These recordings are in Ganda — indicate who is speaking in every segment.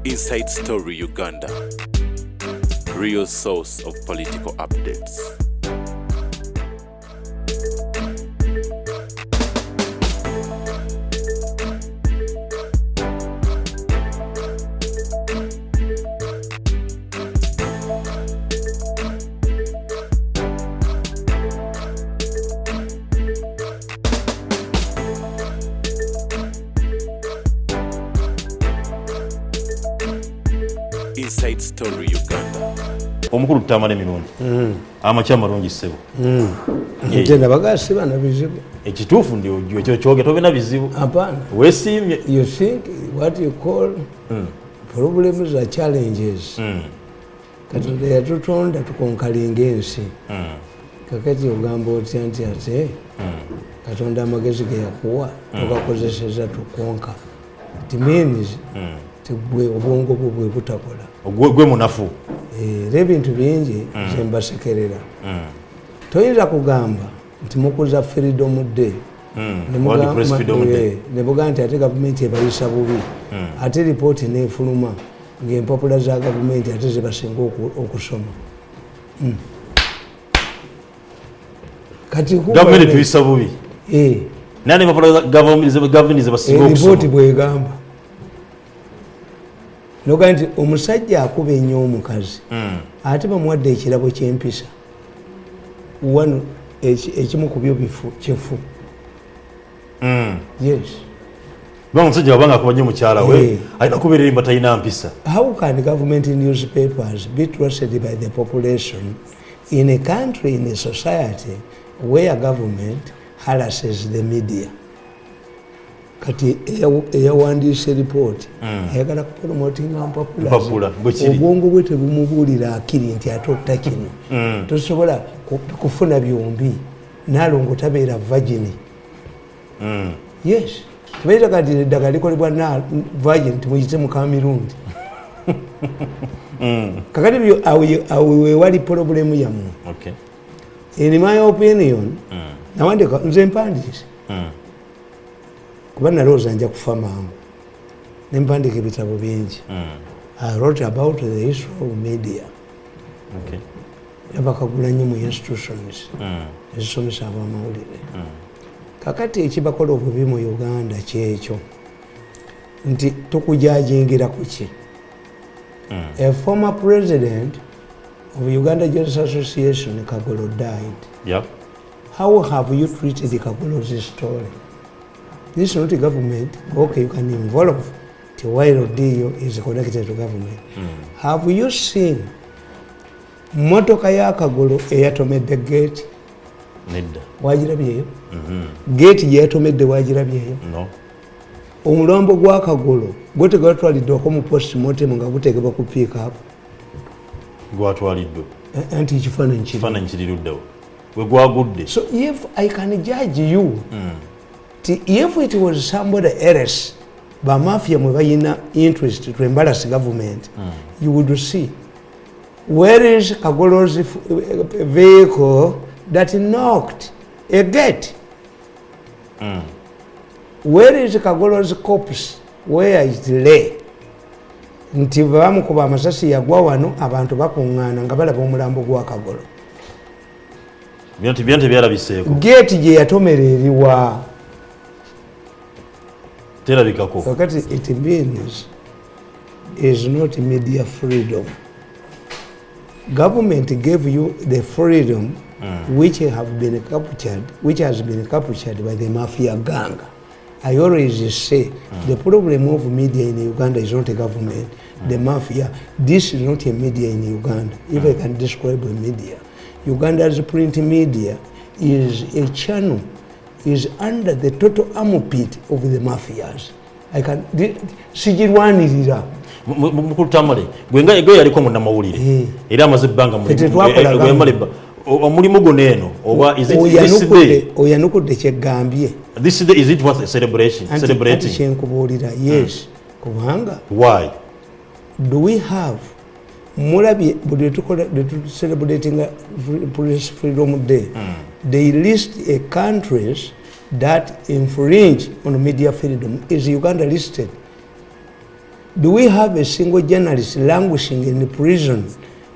Speaker 1: Inside Story Uganda, real source of political updates. Inside Story Uganda.
Speaker 2: Omukulu Tamale Mirundi. Amacha marungi sebo.
Speaker 3: Tena bagasi bana bizibu.
Speaker 2: Ekitufu ndio ojjo kyoge tobena bizibu.
Speaker 3: Hapana.
Speaker 2: Wesimye.
Speaker 3: You think what you call problems are challenges. Katonda yatutonda tukonkalinga ensi. Kakati ogamba otya nti ate Katonda amagezi ge yakuwa tugakozeseza tukonka. It means gwe obwongo bwe butakola
Speaker 2: gwe munafu
Speaker 3: ebintu bingi zembasekerera toyinza kugamba nti mukuza freedom day ne buga nti ate gavumenti ebayisa bubi ate ripooti nefuluma ng'empapula za gavumenti ate zebasinga okusoma kati
Speaker 2: gavumenti tuyisa bubi nani empapula gavumenti zebasinga okusoma
Speaker 3: ripooti bwegamba noga nti omusajja akuba ennyo omukazi ate bamuwadde ekirabo ky'empisa wano ekimu ku byo kifu yes
Speaker 2: omusajja wabanga akuba nnyo mukyala we alina kubeerera mba talina mpisa.
Speaker 3: How can government newspapers be trusted by the population in a country, in a society where government harasses the media? Kati eyawandiise report ayagala kupromotinga mpapula obwongo bwe tebumubuulira akiri nti ate otta kino tosobola kufuna byombi naalongo tabeera vagini yes tebaita kati eddagala likolebwa na vagin timuyite Mukama Mirundi kakati byo awe wewali problemu yammwe. In my opinion nawandika nze mpandiise kuba nalowooza nja kufa mangu nempandika ebitabo bingi. I wrote about the history of media. Bakagula nnyo mu institutions ezisomesa abamawulire. Kakati ekibakola obubi mu Uganda kyekyo nti tukujajingira ku ki. A former president of Uganda Journalists Association, Kagolo, died. How have you treated Kagolo's story? This is not a government. Okay, you can involve the while deal is connected to government. Have you seen motoka ya Kagolo eyatomedde gate?
Speaker 2: Nedda.
Speaker 3: Wagirabyeyo? Gate gyeyatomedde wagirabyeyo?
Speaker 2: No.
Speaker 3: Omulambo gwa Kagolo gwe tegatwaliddwako mu postmortem nga gutegebwa ku pick up.
Speaker 2: Gwatwaliddwa.
Speaker 3: Anti ekifaananyi
Speaker 2: kiriruddewo. We gwagudde.
Speaker 3: So if I can judge you, if it was somebody else, by MAFYA mwe interest to embarrass government, you would see where is Kagolo's vehicle that knocked a gate? Where is Kagolo's corpse where it lay? Nti bamukuba amasasi yagwa wano abantu bakuŋŋaana nga balaba omulambo gwa Kagolo.
Speaker 2: Byante byalabiseeko.
Speaker 3: Gate gye yatomera eriwa.
Speaker 2: Kakati
Speaker 3: it means is not media freedom. Government gave you the freedom which has been captured by the mafia gang. I always say the problem of media in Uganda is not a government, the mafia. This is not a media in Uganda. If I can describe a media, Uganda's print media is a channel, is under the total armpit of the mafias. I can sigirwanirira
Speaker 2: mukulu Tamale gwenga ego yaliko munnamawulire era amaze ebbanga omulimu gwo neeno oba is it
Speaker 3: oyanukudde kyegambye
Speaker 2: this day is it worth celebrating
Speaker 3: kyenkubuulira yes kubanga
Speaker 2: why
Speaker 3: do we have mulabye buli tukola celebrating Police Freedom Day they list a countries that infringe on media freedom. Is Uganda listed? Do we have a single journalist languishing in prison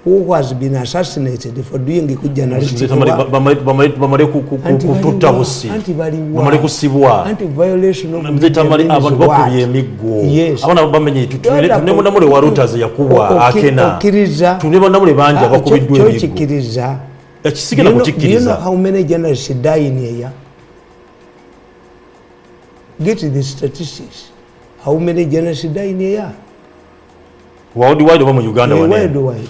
Speaker 3: who has been assassinated for doing good journalistic work? Anti-violation of yes. Do you know how many journalists die in a year? Get the statistics. How many journalists die in a year?
Speaker 2: Worldwide over Uganda.
Speaker 3: Worldwide.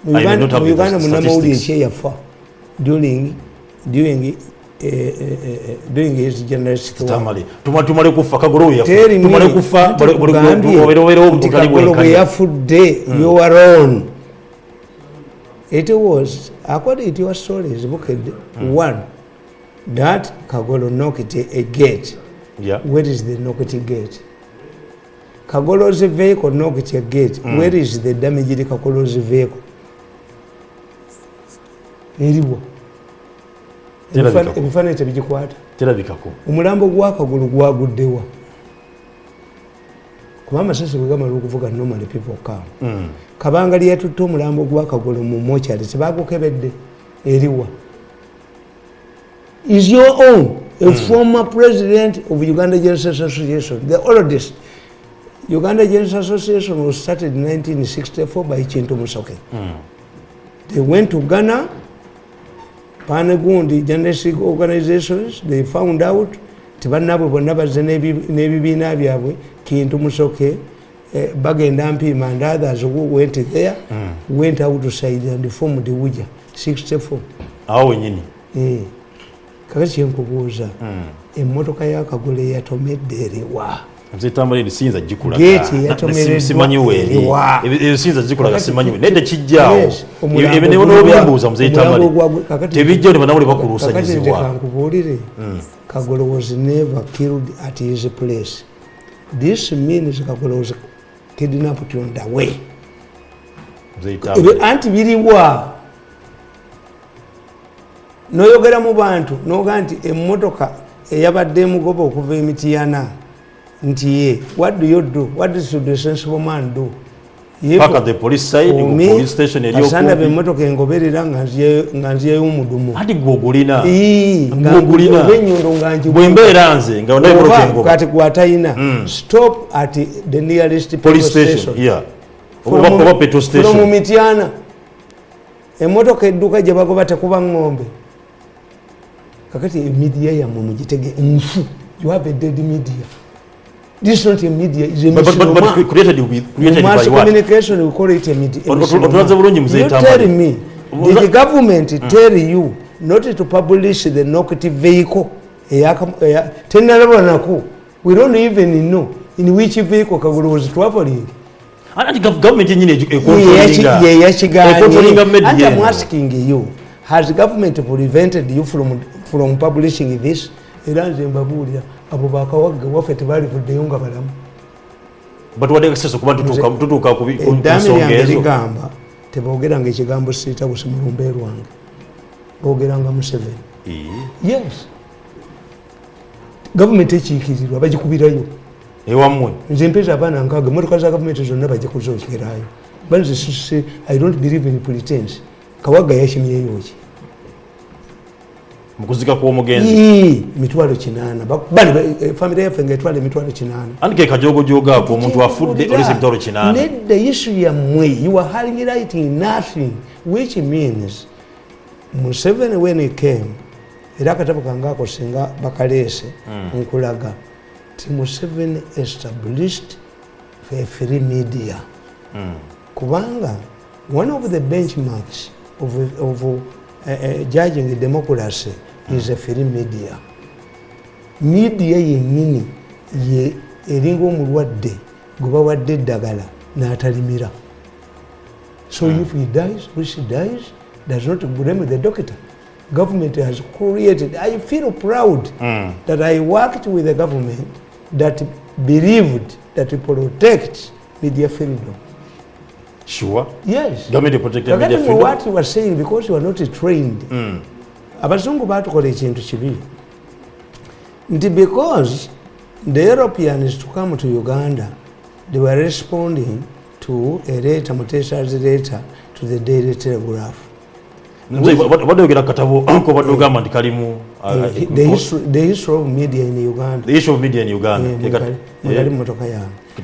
Speaker 3: Uganda munamawulire kyeyafa during his journalistic work.
Speaker 2: Tumale kufa Kagolo yafa.
Speaker 3: Tumale kufa Kagolo yafudde you are on. It was according to your stories book one that Kagolo knocked a gate.
Speaker 2: Yeah.
Speaker 3: Where is the knocked gate? Kagolo's vehicle knocked a gate. Where is the damage to Kagolo's vehicle? Eriwo. Ebifana ebijikwata.
Speaker 2: Kirabikako.
Speaker 3: Omulambo gwa Kagolo gwaguddewa. Kuba amasasi bwe gamala okuvuga normally people come. Kabanga lyatutte omulambo gwa Kagolo mu mochari tebagukebedde eriwa. Is your own a former president of Uganda Journalists Association, the oldest. Uganda Journalists Association was started in 1964 by Chintu Musoke. They went to Ghana, Panegundi journalistic organizations, they found out tibanabo bonabaze n'ebibiina byabwe Kintu Musoke, Bagenda Mpima and others who went there, went outside and formed the Wuja 64.
Speaker 2: Awo nyini.
Speaker 3: Kakati yenkubuuza emmotoka ya Kagolo yatomedde eriwa.
Speaker 2: Tamale lisinza jikula.
Speaker 3: Gate yatomedde
Speaker 2: simanyi weri. Ebisinza jikula simanyi. Nende kijjaawo. Ebe ne wono byambuuza mzee Tamale. Tebijjo ne banawule bakulusa nyiziwa.
Speaker 3: Kakati kankubuulire. Kagolo was never killed at his place. This means Kagolo was kidnapped on the way.
Speaker 2: Mzee Tamale.
Speaker 3: Anti biriwa. Noyogera mu bantu noga nti emmotoka eyabadde emugoba okuva emitiyana nti ye what do you do, what should the sensible man do?
Speaker 2: Paka the police side police station eriyo
Speaker 3: asanda bemmotoka engoberera nga nziyeyo omudumu
Speaker 2: ati gwogulina
Speaker 3: gwogulina benyundo nganji
Speaker 2: bwembeera nze nga ondaye bloke engoba
Speaker 3: kati gwatayina stop at the nearest
Speaker 2: police station yeah oba petrol station
Speaker 3: from mitiyana emmotoka edduka gye bagoba tekuba ng'ombe. Kakati media ya mumujitege nfu. You have a dead media. This is not a media, it's a
Speaker 2: but created by
Speaker 3: mass
Speaker 2: what?
Speaker 3: Communication, we call it a media.
Speaker 2: You're
Speaker 3: telling me, did the government tell you not to publish the knocked vehicle? We don't even know in which vehicle Kagolo was traveling.
Speaker 2: And the government in
Speaker 3: and I'm asking you, has the government prevented you from publishing this? But
Speaker 2: what access to come to
Speaker 3: Gamba, Tebogeranga Chigambo Sita was Mumberwang. Bogeranga Museveni. Yes. Government teaching is Rabajikubirayu. Zimpeza Bana and Kaga, Murkaza government is never Jakuzo Hirai. But say, I don't believe in pretense. Kawaga Yashimi Yoji.
Speaker 2: Mukuzika kwa mugenzi
Speaker 3: mitwalo kinana bali family yafe ngetwale mitwalo kinana
Speaker 2: andike kajogo joga kwa muntu afudde olisi mitwalo kinana
Speaker 3: net the issue ya mwe you are highlighting nothing which means Museveni when he came era katabuka ngako singa bakalese nkulaga ti Museveni established a free media kubanga one of the benchmarks of judging democracy is a free media. Media yennyini ye eringa omulwadde guba wadde eddagala n'atalimira. So if he dies or she dies, does not blame the doctor. Government has created, I feel proud that I worked with the government that believed that we protect media freedom.
Speaker 2: Sure.
Speaker 3: Yes.
Speaker 2: Government protected media freedom.
Speaker 3: What you are saying because you are not trained. Abazungu batukola ekintu kibi. Nti because the Europeans to come to Uganda, they were responding to a letter, Mutesha's letter, to the Daily Telegraph.
Speaker 2: What do you get a katabo government kalimu?
Speaker 3: The issue of media in Uganda.
Speaker 2: The issue of media in Uganda.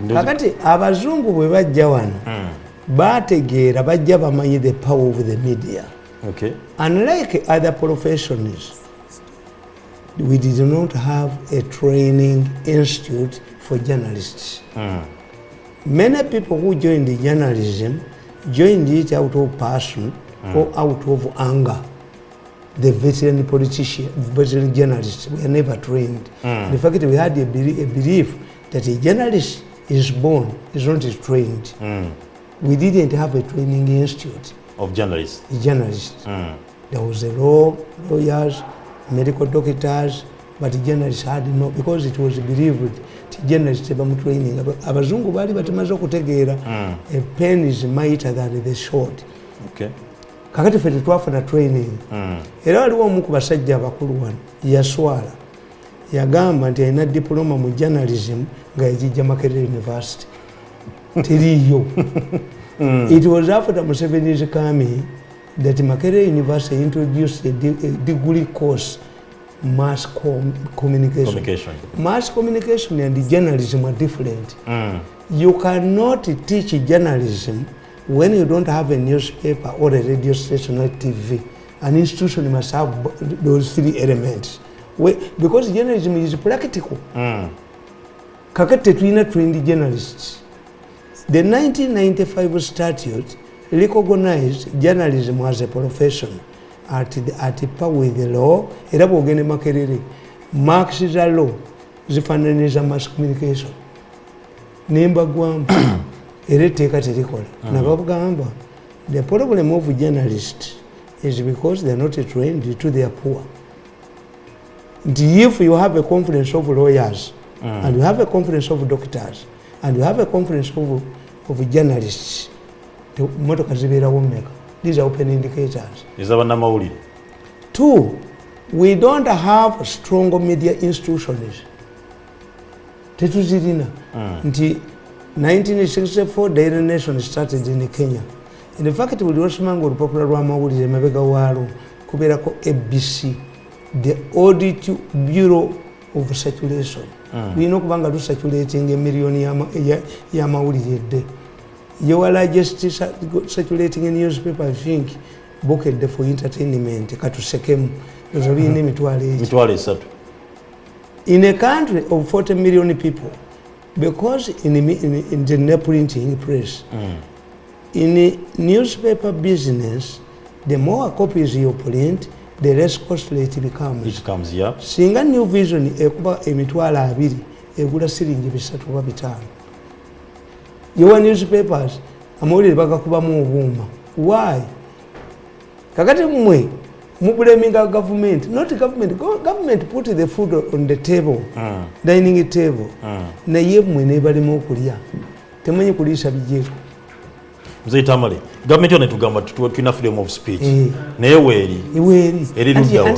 Speaker 3: Kakati abazungu bwe bajja wano bategeera bajja bamanyi the power of the media.
Speaker 2: Okay.
Speaker 3: Unlike other professions, we did not have a training institute for journalists. Many people who joined the journalism joined it out of passion or out of anger. The veteran politicians, veteran journalists were never trained. In fact, we had a belief that a journalist is born, is not trained. We didn't have a training institute
Speaker 2: of journalists.
Speaker 3: There was a lawyers, medical doctors, but journalists had no, because it was believed journalists have training. Abazungu bali batamaze okutegeera a pen is mightier than the sword.
Speaker 2: Okay.
Speaker 3: Kakati ffe tetwafuna training. Era waliwo omu ku basajja abakulu wano yaswala yagamba nti alina diploma mu journalism nga yagijja Makerere University. Teriyo. It was after Museveni's coming that Makerere University introduced a degree course, mass communication. Mass communication and journalism are different. You cannot teach journalism when you don't have a newspaper or a radio station or TV. An institution must have those three elements. Because journalism is practical. Kakati tuina trained journalists. The 1995 statute recognized journalism as a profession at par with the law. Era bwogende Makerere, marks za law zifananiza mass communication. Nemba gwamba era etteeka terikola. Nabagamba the problem of journalists is because they are not trained to they are poor. If you have a conference of lawyers and you have a conference of doctors and you have a conference of journalists, the motoka zibeerawo mmeka. These are open indicators. Two, we don't have strong media institutions. Tetuzirina. Nti 1964 Daily Nation started in Kenya. In fact, we lwasomanga olupapula lw'amawulire emabega waalo kubeerako ABC, the Audit Bureau of Circulation. Tulina okuba nga tusaculating emiliyoni y'amawulire edde. Your largest circulating newspaper, I think, booked for entertainment, katusekemu. In a country of 40 million people, because in the printing press, in the newspaper business, the more copies you print, the less costly it becomes.
Speaker 2: It comes, yeah.
Speaker 3: Singa New Vision ekuba emitwala 2 egula siringi 3 oba 5. Your newspapers amawulire bagakubamu obuuma. Why? Kakati mmwe mubulaminga government, not government. Government put the food on the table, dining table. Naye mmwe ne balimu okulya. Temanyi kuliisa bijeeko.
Speaker 2: Mzee Tamale, government yone tugamba tulina freedom of speech. Naye weeri. Eri luddawa.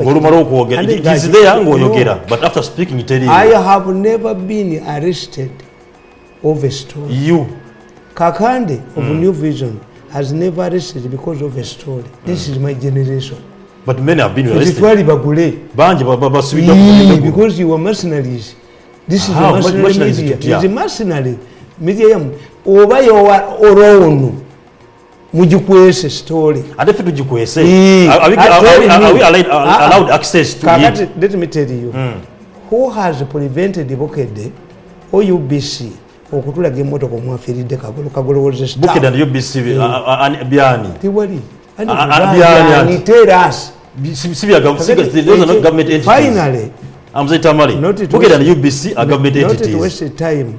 Speaker 2: Olumala okwogera. It is there ng'oyogera, but after speaking it is.
Speaker 3: I have never been arrested of a story.
Speaker 2: You.
Speaker 3: Kakande of New Vision has never arrested because of a story. This is my generation.
Speaker 2: But many have been arrested.
Speaker 3: Because you were mercenaries. This is a mercenary media. It's a mercenary media. Oba yowa oronu mujikwese story.
Speaker 2: Are we allowed access to it?
Speaker 3: Let me tell you. Who has prevented the Bukede or UBC okutulaga emotoka omwafiridde kagolowoze staff?
Speaker 2: Bukede and UBC byani.
Speaker 3: Tiwali.
Speaker 2: Byani.
Speaker 3: Tell us.
Speaker 2: Those are not government entities.
Speaker 3: Finally,
Speaker 2: Mzee Tamale, Bukede and UBC are government entities.
Speaker 3: Not to waste time.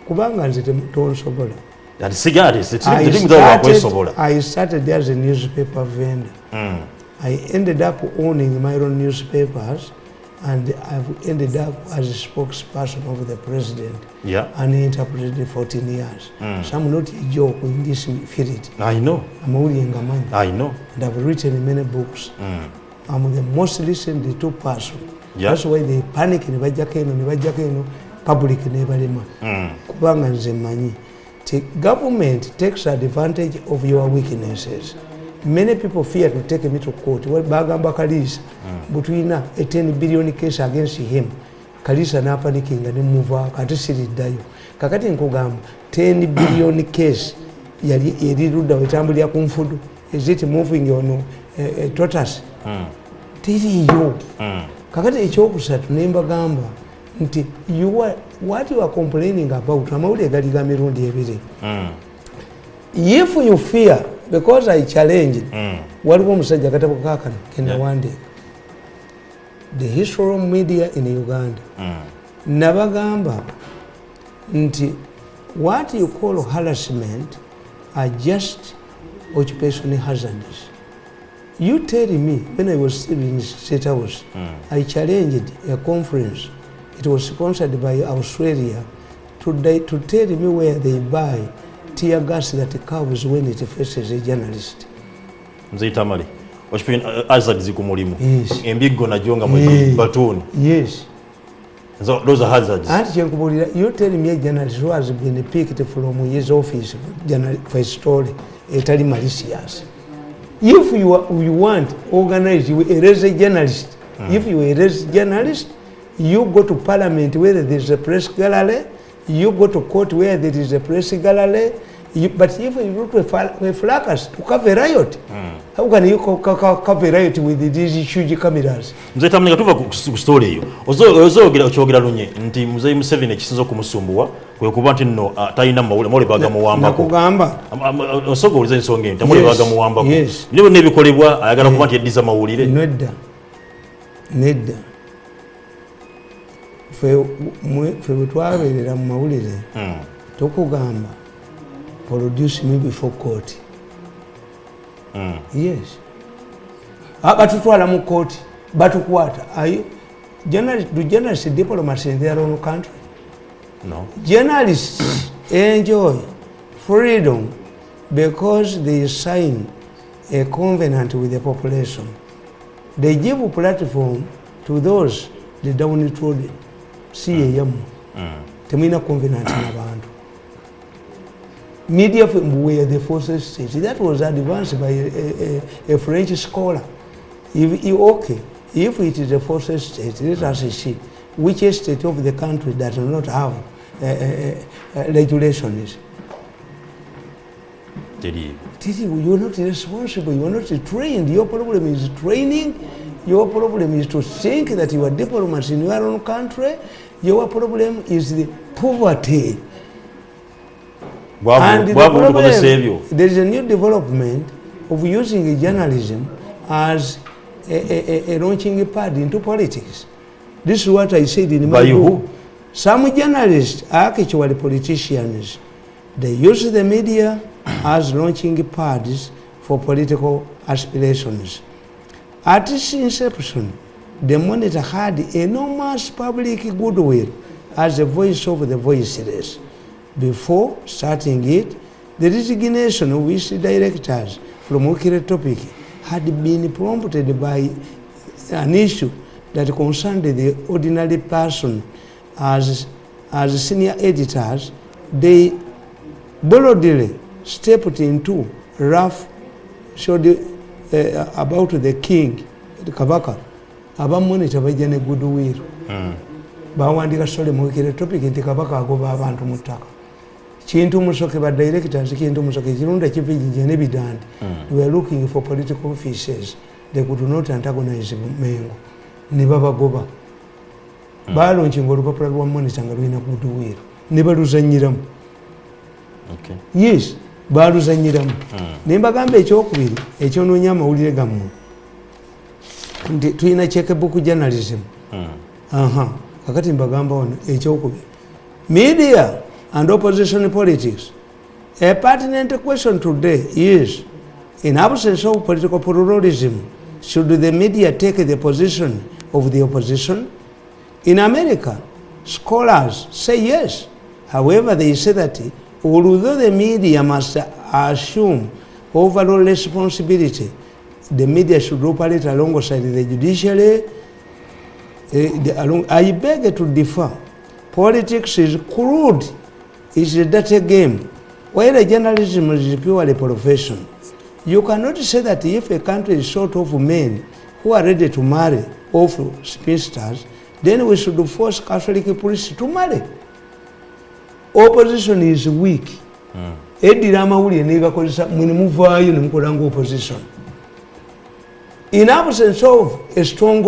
Speaker 3: Kubanga nze tonsobola.
Speaker 2: That cigarettes, I
Speaker 3: started as a newspaper vendor. I ended up owning my own newspapers, and I've ended up as a spokesperson of the president.
Speaker 2: Yeah.
Speaker 3: And he interpreted 14 years. So I'm not a joke in this field.
Speaker 2: I know.
Speaker 3: I'm only in Gamani.
Speaker 2: I know.
Speaker 3: And I've written many books. I'm the most listened to person That's why they panic ne bajjako eno public ne balema kubanga nze manyi government takes advantage of your weaknesses. Many people fear to take him to court. Bagamba Kalisa between a 10 billion case against him. Kalisa na panicking and move kati siriddayo kakati nkugamba 10 billion case yali erirudda wetambulira ku nfudu. Is it moving on tortoise? Tiriyo. Kakati ekyokusatu nembagamba nti what you are complaining about amawulire galiga mirundi ebiri. If you fear because I challenged waliwo omusajja katabo kakano kenda wandeeka the history of media in Uganda nabagamba nti what you call harassment are just occupational hazards. You tell me when I was still in State House, I challenged a conference. It was sponsored by Australia to tell me where they buy tear gas that covers when it faces a journalist.
Speaker 2: Mzee Tamale, wachipin hazard zikumulimu.
Speaker 3: Yes.
Speaker 2: Embigo na jonga mwe batuni.
Speaker 3: Yes.
Speaker 2: So those are hazards.
Speaker 3: You tell me a journalist who has been picked from his office for a story, etali malicious. If you want organize, you erase a journalist. If you erase a journalist, you go to parliament where there is a press gallery, you go to court where there is a press gallery. But if you go to a fracas to cover riot, how can you cover riot with these huge cameras?
Speaker 2: Mzee Tamale katuva ku story hiyo. Ozogira ochogera lunye nti Mzee Museveni ekisinzo kumusumbuwa kwe kuba nti no tayina mawule baga muwamba ko.
Speaker 3: Nakugamba.
Speaker 2: Osogoliza ensonga enti mawule baga muwamba ko.
Speaker 3: Yes.
Speaker 2: Nibo nebikolebwa ayagala kuba nti ediza mawulire.
Speaker 3: Nedda. Fe butwaberera mu mawulire. Tokugamba. Produce me before court. Yes. Batutwala mu court. Batukwata. Do journalists diplomacy in their own country?
Speaker 2: No.
Speaker 3: Journalists enjoy freedom because they sign a covenant with the population. They give a platform to those the downtrodden. See a Temina covenant in abantu. Media were the forces state. That was advanced by a French scholar. If it is a forces state, let us see which state of the country does not have regulations. You are not responsible, you are not trained. Your problem is training. Your problem is to think that you are diplomats in your own country. Your problem is the poverty. And the problem, there is a new development of using journalism as a launching pad into politics. This is what I said in my book. Some journalists are actually politicians. They use the media as launching pads for political aspirations. At its inception, the Monitor had enormous public goodwill as a voice of the voiceless. Before starting it, the resignation of its directors from Okire topic had been prompted by an issue that concerned the ordinary person. As senior editors, they boldly stepped into rough showed about the king, the Kabaka. Abamonitor bajja ne goodwill. Bawandika story mu Okire topic nti Kabaka agoba abantu mu ttaka. Kintu musoke ba directors kintu musoke kirunda kivijje ne bidandi. We were looking for political officers. They could not antagonize Mengo. Ne babagoba. Balonchi ngolupapula lwa Monitor nga lwina goodwill. Ne baluzanyiramu.
Speaker 2: Okay.
Speaker 3: Yes, baluzanyiramu. Ne mbagamba ekyokubiri ekyonoonya amawulire gammwe. Nti tulina checkbook journalism. Kakati mbagamba ono ekyokubiri. Media and opposition politics. A pertinent question today is, in absence of political pluralism, should the media take the position of the opposition? In America, scholars say yes. However, they say that although the media must assume overall responsibility, the media should operate alongside the judiciary, I beg to differ. Politics is crude. It's a dirty game. While journalism is purely a profession, you cannot say that if a country is short of men who are ready to marry off spinsters, then we should force Catholic priests to marry. Opposition is weak. In absence of a strong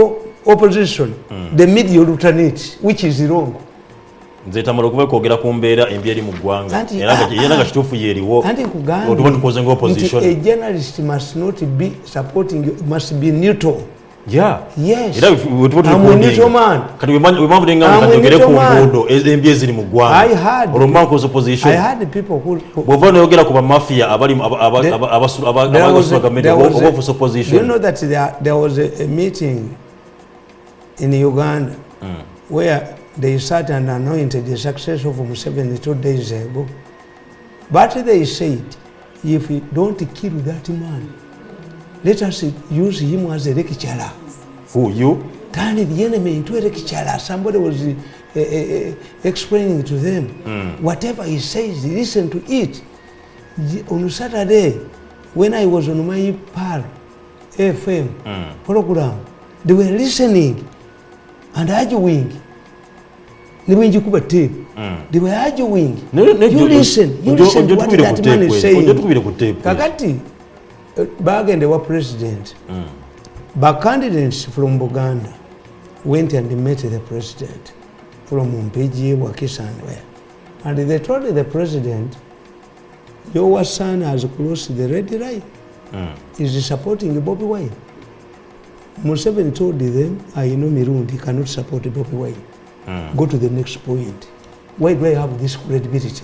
Speaker 3: opposition, the media will turn it, which is wrong.
Speaker 2: Tamale okuba kwogera ku mbeera embi eri mu ggwanga era nga kituufu yeeriwo otuba tukoze ng'opposition.
Speaker 3: A journalist must not be supporting, must be neutral.
Speaker 2: Yeah.
Speaker 3: Yes.
Speaker 2: Era
Speaker 3: I'm a neutral man.
Speaker 2: Kati wemaavu nenga katogere ku nguudo embi eziri mu ggwanga olwo mba nkoze opposition.
Speaker 3: I had people who
Speaker 2: bw'ova n'oyogera ku bamafia abali abasuula gavumenti oba ofuusa opposition.
Speaker 3: Do you know that there was a meeting in Uganda where they sat and anointed the success of Museveni 2 days ago? But they said, if we don't kill that man, let us use him as a lecturer.
Speaker 2: Who, you?
Speaker 3: Turn the enemy into a lecturer. Somebody was explaining to them. Whatever he says, listen to it. On Saturday, when I was on my PAL FM program, they were listening and arguing. They were arguing. You listen to what that man is saying. Kakati, Bagende was president. But candidates from Buganda went and met the president from Mpiji, Wakisa, and where. And they told the president, your son has crossed the red line. Is supporting Bobby Wine. Museveni told them, I know Mirundi cannot support Bobby Wine. Go to the next point. Why do I have this credibility?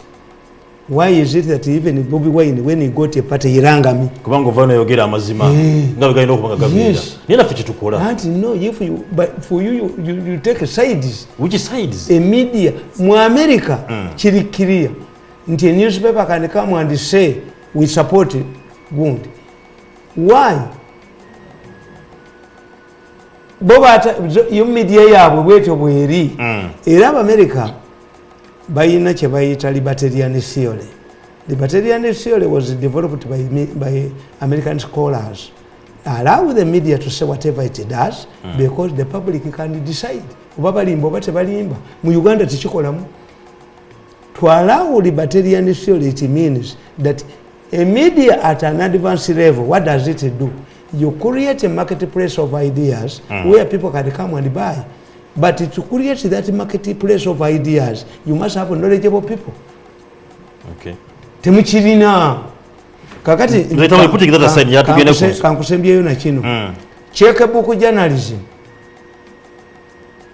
Speaker 3: Why is it that even Bobby Wine, when he got a party, Irangami?
Speaker 2: Kubango vano yogera amazima. Nga gaino kubanga gavira.
Speaker 3: Yes.
Speaker 2: Nina fichi tukola.
Speaker 3: And no, if you, but for you take sides.
Speaker 2: Which sides?
Speaker 3: A media. Mu America, chirikiria. Nti a newspaper can come and say, we support it. Good. Why? Boba yo media yabwe bweto bweri era America bayina kye bayita libertarian theory. Libertarian theory was developed by American scholars. Allow the media to say whatever it does because the public can decide. Oba balimba oba tebalimba. Mu Uganda tikikolamu. To allow libertarian theory, it means that a media at an advanced level, what does it do? You create a marketplace of ideas where people can come and buy. But to create that marketplace of ideas, you must have knowledgeable people.
Speaker 2: Okay.
Speaker 3: Temuchirina. Kakati kankusembyeyo na kino. Checkbook journalism.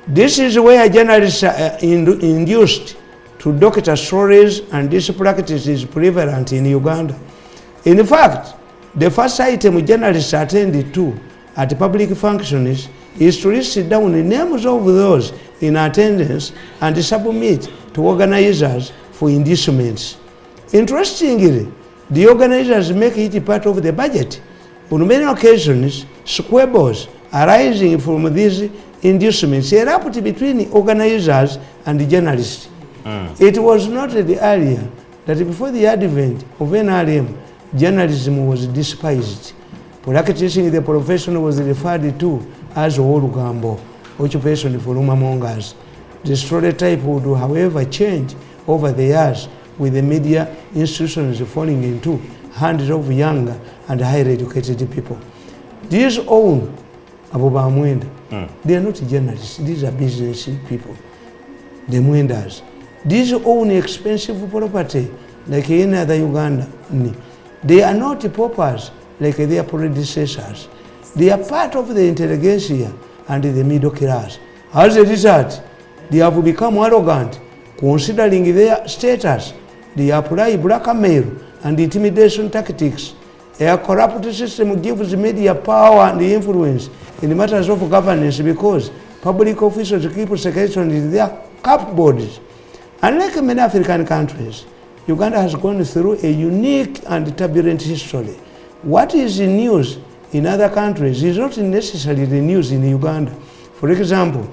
Speaker 3: This is where journalists are induced to doctor stories, and this practice is prevalent in Uganda. In fact, the first item journalists attend to at public functions is to list down the names of those in attendance and submit to organizers for inducements. Interestingly, the organizers make it part of the budget. On many occasions, squabbles arising from these inducements erupt between organizers and the journalists. It was noted earlier that before the advent of NRM, journalism was despised. Practicing the profession was referred to as Olugambo, occupation for rumamongers. The stereotype would, however, change over the years with the media institutions falling into hands of younger and highly educated people. These own Abu Bamwenda, they are not journalists, these are business people. The Mwendas. These own expensive property, like any other Uganda, they are not paupers like their predecessors. They are part of the intelligentsia and the middle class. As a result, they have become arrogant, considering their status. They apply blackmail and intimidation tactics. A corrupt system gives media power and influence in matters of governance because public officials keep secretion in their cupboards. Unlike many African countries, Uganda has gone through a unique and turbulent history. What is in news in other countries is not necessarily the news in Uganda. For example,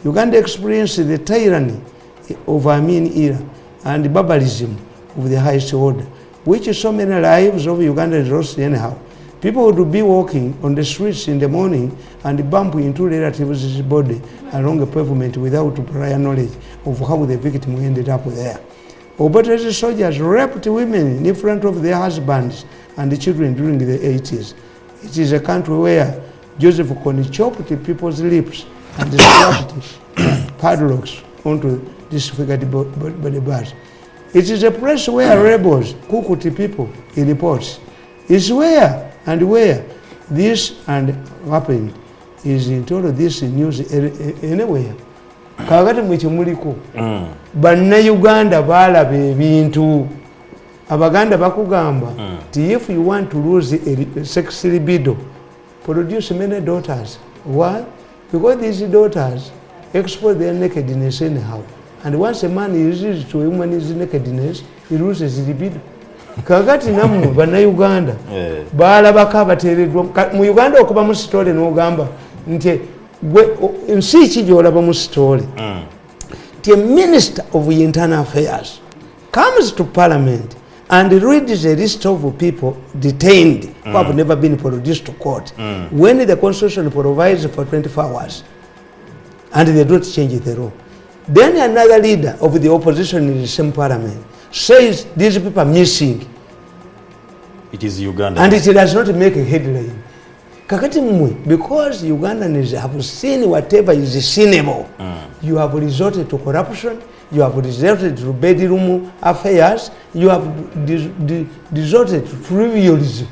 Speaker 3: Uganda experienced the tyranny of Amin era and barbarism of the highest order, which so many lives of Ugandans lost anyhow. People would be walking on the streets in the morning and bump into relatives' body along a pavement without prior knowledge of how the victim ended up there. Obote's soldiers raped women in front of their husbands and children during the 80s. It is a country where Joseph Kony chopped people's lips and slapped padlocks onto disfigured body parts. It is a place where rebels cooked people in reports. It's where this and happened is in total this news anywhere. Kakati mwekimuliko banna Uganda balaba ebintu abaganda bakugamba if you want to lose a sex libido produce many daughters. Why? Because these daughters expose their nakedness anyhow, and once a man uses to a woman's nakedness he loses libido. Kakati nammwe banna Uganda balabako abateereddwa mu Uganda okuba mu sitole n'ogamba nti nsi ki gy'olaba mu sitole nti a minister of internal affairs comes to parliament and reads a list of people detained who have never been produced to court when the constitution provides for 24 hours and they don't change the law. Then another leader of the opposition in the same parliament says these people are missing.
Speaker 2: It is Uganda.
Speaker 3: And it does not make a headline. Kakati mwe, because Ugandans have seen whatever is sinnable, you have resorted to corruption, you have resorted to bedroom affairs, you have resorted to trivialism.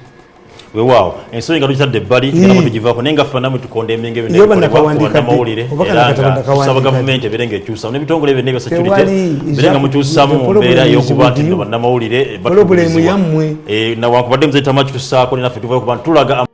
Speaker 2: Wow, and so you got the body, you know, give up on Enga Fanam to condemn Namawire, some government, everything at you, some never told even security, to some Yokubat, Namawire, but now what them say much to Sako enough to work on Tulaga.